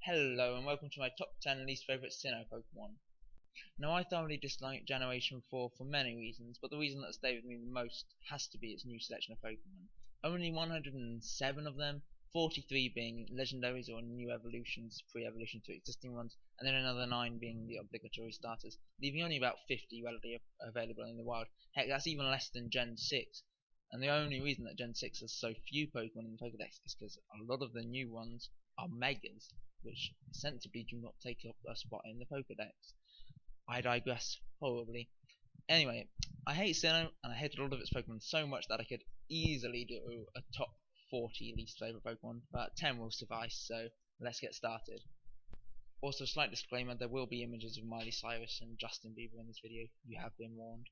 Hello and welcome to my top 10 least favourite Sinnoh Pokemon. Now I thoroughly dislike Generation 4 for many reasons, but the reason that stayed with me the most has to be its new selection of Pokemon. Only 107 of them, 43 being legendaries or new evolutions, pre-evolution to existing ones, and then another 9 being the obligatory starters, leaving only about 50 readily available in the wild. Heck, that's even less than Gen 6. And the only reason that Gen 6 has so few Pokemon in the Pokedex is because a lot of the new ones are Megas, which sensibly do not take up a spot in the Pokedex. I digress horribly. Anyway, I hate Sinnoh, and I hated all of its Pokemon so much that I could easily do a top 40 least favourite Pokemon, but 10 will suffice, so let's get started. Also, slight disclaimer, there will be images of Miley Cyrus and Justin Bieber in this video, you have been warned.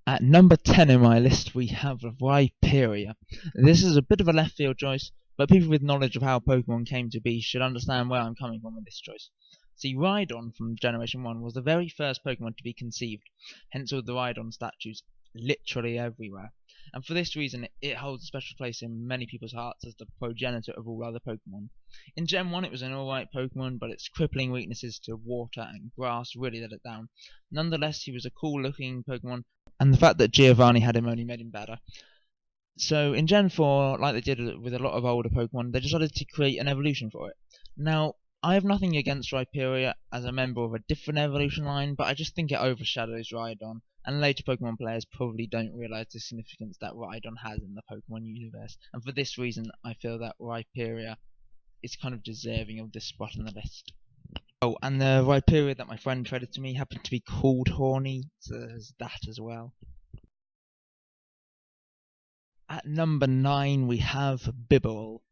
At number 10 in my list we have Rhyperior. This is a bit of a left field choice, but people with knowledge of how Pokemon came to be should understand where I'm coming from with this choice. See, Rhydon from Generation 1 was the very first Pokemon to be conceived, hence all the Rhydon statues literally everywhere. And for this reason, it holds a special place in many people's hearts as the progenitor of all other Pokemon. In Gen 1 it was an alright Pokemon, but its crippling weaknesses to water and grass really let it down. Nonetheless, he was a cool looking Pokemon, and the fact that Giovanni had him only made him better. So in Gen 4, like they did with a lot of older Pokemon, they decided to create an evolution for it. Now, I have nothing against Rhyperior as a member of a different evolution line, but I just think it overshadows Rhydon, and later Pokemon players probably don't realise the significance that Rhydon has in the Pokemon universe, and for this reason I feel that Rhyperior is kind of deserving of this spot on the list. Oh, and the Rhyperior that my friend traded to me happened to be called Horny, so there's that as well. At number 9 we have Bibble.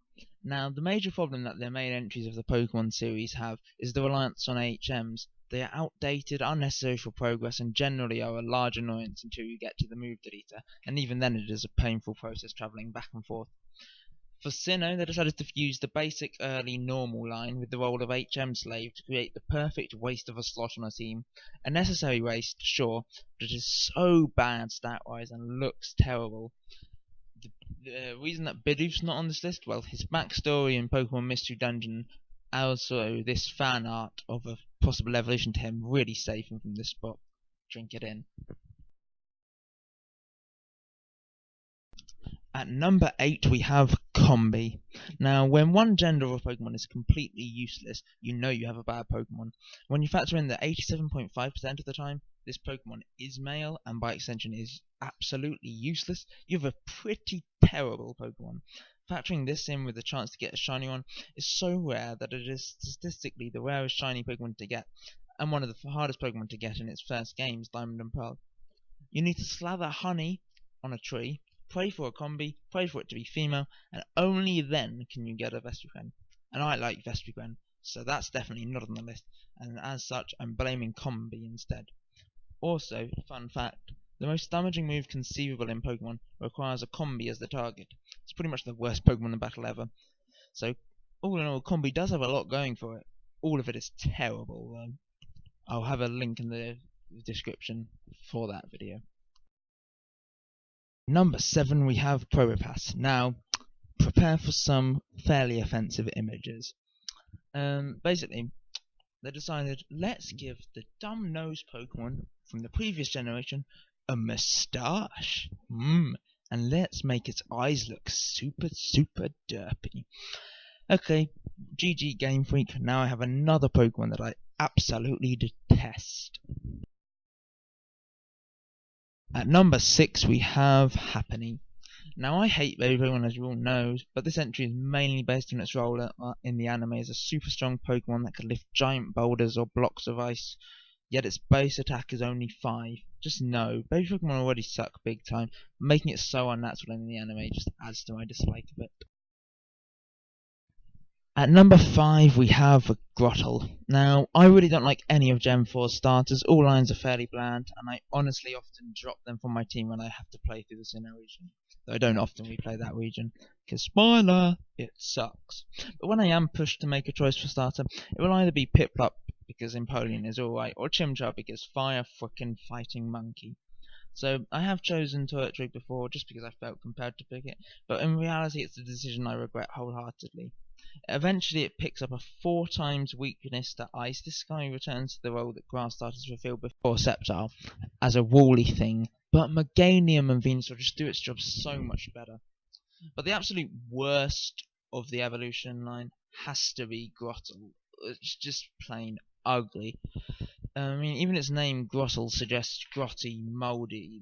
Now, the major problem that the main entries of the Pokemon series have is the reliance on HMs. They are outdated, unnecessary for progress, and generally are a large annoyance until you get to the move deleter, and even then it is a painful process travelling back and forth. For Sinnoh, they decided to fuse the basic early normal line with the role of HM slave to create the perfect waste of a slot on a team. A necessary waste, sure, but it is so bad stat-wise and looks terrible. The reason that Bidoof's not on this list, well, his backstory in Pokemon Mystery Dungeon, also this fan art of a possible evolution to him, really save him from this spot. Drink it in. At number 8 we have Combi. Now, when one gender of a Pokemon is completely useless, you know you have a bad Pokemon. When you factor in that 87.5% of the time this Pokemon is male, and by extension is absolutely useless, you have a pretty terrible Pokemon. Factoring this in with the chance to get a shiny one is so rare that it is statistically the rarest shiny Pokemon to get, and one of the hardest Pokemon to get in its first games, Diamond and Pearl. You need to slather honey on a tree, pray for a Combi, pray for it to be female, and only then can you get a Vespiquen. And I like Vespiquen, so that's definitely not on the list, and as such I'm blaming Combi instead. Also, fun fact, the most damaging move conceivable in Pokemon requires a Combi as the target. It's pretty much the worst Pokemon in battle ever. So, all in all, Combi does have a lot going for it. All of it is terrible, though. I'll have a link in the description for that video. Number 7 we have Probopass. Now, prepare for some fairly offensive images. Basically, they decided, let's give the dumb-nosed Pokemon from the previous generation a moustache. And let's make its eyes look super derpy. Okay, GG Game Freak, now I have another Pokemon that I absolutely detest. At number 6 we have Happiny. Now, I hate Baby Pokemon, as you all know, but this entry is mainly based on its role in the anime as a super strong Pokemon that can lift giant boulders or blocks of ice, yet its base attack is only 5. Just know, Baby Pokemon already suck big time, making it so unnatural in the anime just adds to my dislike of it. At number 5 we have Grotto. Now, I really don't like any of Gen 4's starters, all lines are fairly bland, and I honestly often drop them from my team when I have to play through the Sinnoh region. Though I don't often replay that region, because spoiler, it sucks. But when I am pushed to make a choice for starter, it will either be Piplup, because Empoleon is alright, or Chimchar because fire frickin' fighting monkey. So I have chosen Turtwig before just because I felt compelled to pick it, but in reality it's a decision I regret wholeheartedly. Eventually it picks up a 4 times weakness to ice. This guy returns to the role that grass starters fulfilled before Sceptile as a wally thing, but Meganium and Venusaur just do its job so much better. But the absolute worst of the evolution line has to be Grotto. It's just plain ugly. I mean, even its name, Grotto, suggests grotty, mouldy,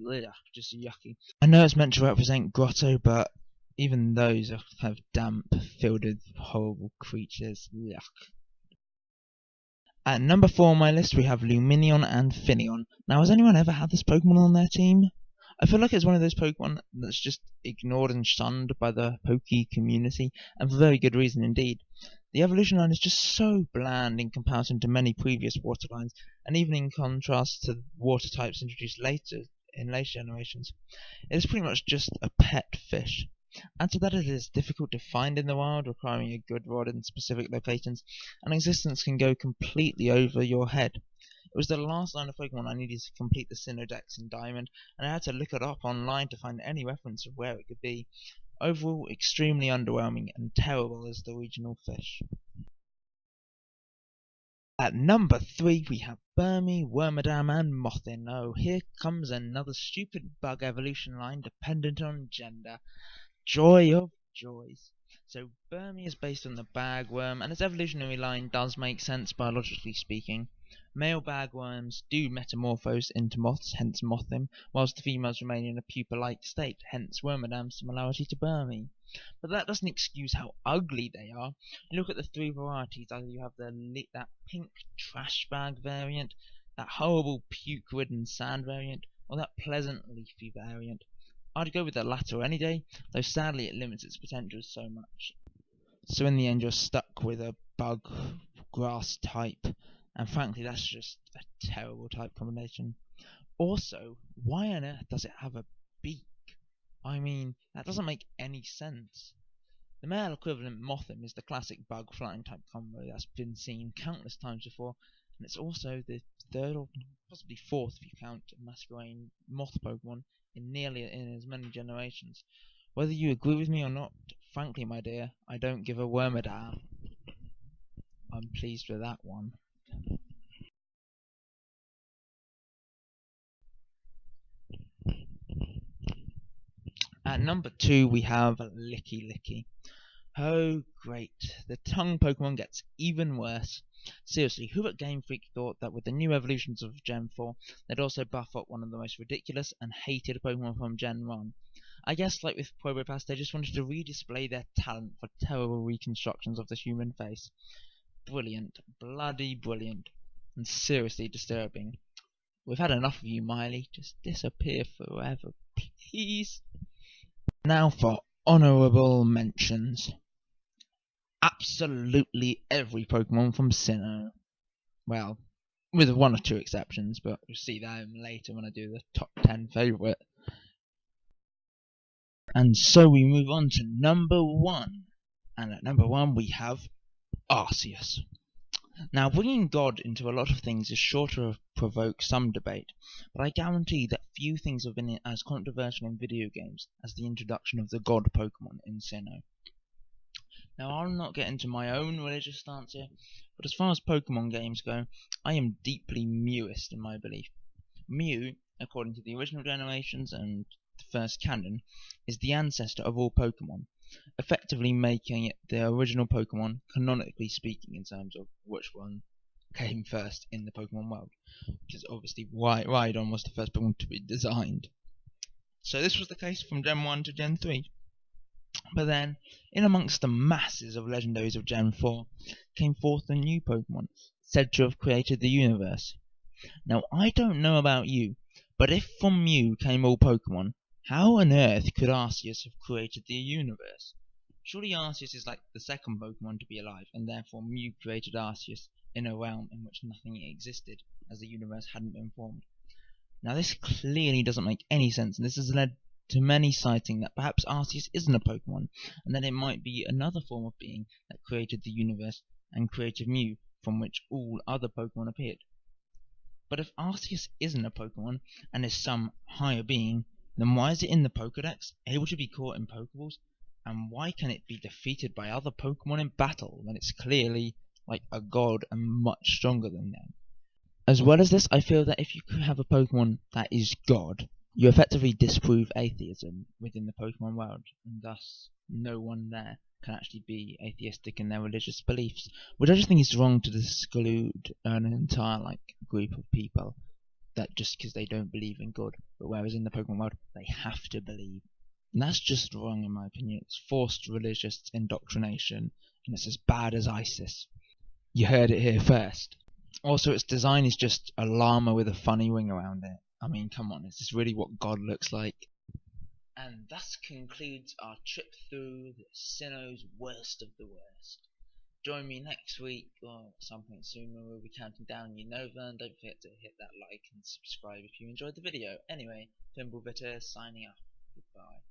just yucky. I know it's meant to represent Grotto, but even those are kind of damp, filled with horrible creatures. Yuck. At number 4 on my list, we have Lumeon and Finneon. Now, has anyone ever had this Pokemon on their team? I feel like it's one of those Pokemon that's just ignored and shunned by the Poke community, and for very good reason indeed. The evolution line is just so bland in comparison to many previous water lines, and even in contrast to water types introduced later generations. It is pretty much just a pet fish. Add to that it is difficult to find in the wild, requiring a good rod in specific locations, and existence can go completely over your head. It was the last line of Pokemon I needed to complete the Sinnoh Dex in Diamond, and I had to look it up online to find any reference of where it could be. Overall, extremely underwhelming and terrible as the regional fish. At number 3 we have Burmy, Wormadam and Motham. Oh, here comes another stupid bug evolution line dependent on gender. Joy of joys. So Burmy is based on the bagworm, and its evolutionary line does make sense biologically speaking. Male bagworms do metamorphose into moths, hence Motham, whilst the females remain in a pupa-like state, hence Wormadam's similarity to Burmy. But that doesn't excuse how ugly they are. You look at the 3 varieties, either you have that pink trash bag variant, that horrible puke-ridden sand variant, or that pleasant leafy variant. I'd go with the latter any day, though sadly it limits its potential so much. So in the end you're stuck with a bug grass type, and frankly that's just a terrible type combination. Also, why on earth does it have a beak? I mean, that doesn't make any sense. The male equivalent Motham is the classic bug flying type combo that's been seen countless times before, and it's also the 3rd or possibly 4th if you count masquerade moth Pokemon in as many generations. Whether you agree with me or not, frankly my dear, I don't give a worm a damn. I'm pleased with that one. At number 2 we have Licky. Oh great, the tongue Pokemon gets even worse. Seriously, who at Game Freak thought that with the new evolutions of Gen 4 they'd also buff up one of the most ridiculous and hated Pokemon from Gen 1? I guess like with Probopass they just wanted to redisplay their talent for terrible reconstructions of the human face. Brilliant, bloody brilliant, and seriously disturbing. We've had enough of you, Miley, just disappear forever, please. Now for honourable mentions. Absolutely every Pokemon from Sinnoh. Well, with 1 or 2 exceptions, but you'll see them later when I do the top 10 favourite. And so we move on to number 1. And at number 1 we have Arceus. Now, bringing God into a lot of things is sure to provoke some debate, but I guarantee that few things have been as controversial in video games as the introduction of the God Pokemon in Sinnoh. Now, I'll not get into my own religious stance here, but as far as Pokemon games go, I am deeply Mewist in my belief. Mew, according to the original generations and the first canon, is the ancestor of all Pokemon, effectively making it the original Pokemon, canonically speaking, in terms of which one came first in the Pokemon world, which is obviously why Rhydon was the first Pokemon to be designed. So this was the case from Gen 1 to Gen 3. But then, in amongst the masses of legendaries of Gen 4, came forth a new Pokemon, said to have created the universe. Now, I don't know about you, but if from Mew came all Pokemon, how on earth could Arceus have created the universe? Surely Arceus is like the second Pokemon to be alive, and therefore Mew created Arceus in a realm in which nothing existed, as the universe hadn't been formed. Now this clearly doesn't make any sense, and this has led to many citing that perhaps Arceus isn't a Pokemon, and that it might be another form of being that created the universe and created Mew, from which all other Pokemon appeared. But if Arceus isn't a Pokemon, and is some higher being, then why is it in the Pokédex, able to be caught in Pokeballs, And why can it be defeated by other Pokemon in battle when it's clearly like a god and much stronger than them? As well as this, I feel that if you could have a Pokemon that is God, you effectively disprove atheism within the Pokemon world, and thus no one there can actually be atheistic in their religious beliefs, which I just think is wrong to exclude an entire group of people that just because they don't believe in God, but whereas in the Pokemon world they have to believe. And that's just wrong in my opinion. It's forced religious indoctrination, and it's as bad as ISIS. You heard it here first. Also, its design is just a llama with a funny wing around it. I mean, come on, is this really what God looks like? And thus concludes our trip through the Sinnoh's worst of the worst. Join me next week or some point soon when we'll be counting down Unova, and don't forget to hit that like and subscribe if you enjoyed the video. Anyway, Thimble Bitter signing off. Goodbye.